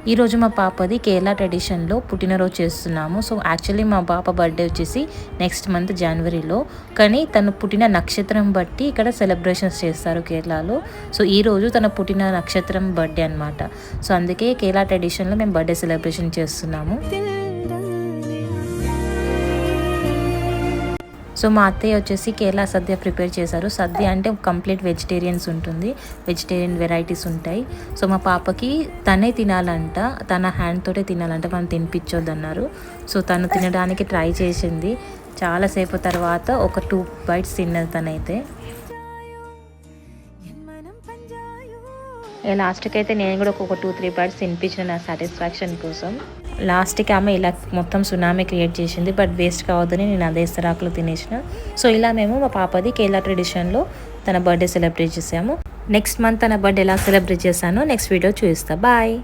ఈరోజు మా పాపది కేరళ ట్రెడిషన్లో పుట్టినరోజు చేస్తున్నాము. సో యాక్చువల్లీ మా పాప బర్త్డే వచ్చేసి నెక్స్ట్ మంత్ జనవరిలో, కానీ తను పుట్టిన నక్షత్రం బట్టి ఇక్కడ సెలబ్రేషన్స్ చేస్తారు కేరళలో. సో ఈరోజు తన పుట్టిన నక్షత్రం బర్త్డే అనమాట. సో అందుకే కేరళ ట్రెడిషన్లో మేము బర్త్డే సెలబ్రేషన్ చేస్తున్నాము. సో మా అత్తయ్య వచ్చేసి కేరళ సద్య ప్రిపేర్ చేశారు. సద్య అంటే కంప్లీట్ వెజిటేరియన్స్ ఉంటుంది, వెజిటేరియన్ వెరైటీస్ ఉంటాయి. సో మా పాపకి తనే తినాలంట, తన హ్యాండ్ తోటే తినాలంట, మనం తినిపించొద్దన్నారు. సో తను తినడానికి ట్రై చేసింది. చాలాసేపు తర్వాత ఒక 2 bites తిన్నది తనైతే. లాస్ట్కి అయితే నేను కూడా ఒక 2-3 bites తినిపించిన నా సాటిస్ఫాక్షన్ కోసం. లాస్ట్కి ఆమె ఇలా మొత్తం సునామీ క్రియేట్ చేసింది, బట్ వేస్ట్ కావద్దని నేను అదే ఇస్తరాకులు తినేసిన. సో ఇలా మేము మా పాపది కేరళ ట్రెడిషన్లో తన బర్త్డే సెలబ్రేట్ చేసాము. నెక్స్ట్ మంత్ తన బర్త్డే ఎలా సెలబ్రేట్ చేశానో నెక్స్ట్ వీడియో చూపిస్తా. బాయ్.